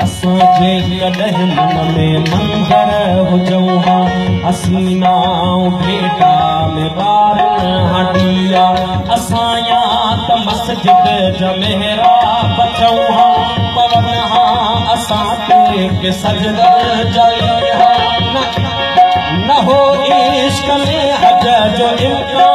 असांजे कॾहिं मन में मंदर हुजऊं हा हसीना भेटा में ॿार हडिया असां या त मस्जिद जमेरा बचऊं हा पवन हा असां ते सजदर जाई हा न हो इश्क में हज जो इम्कान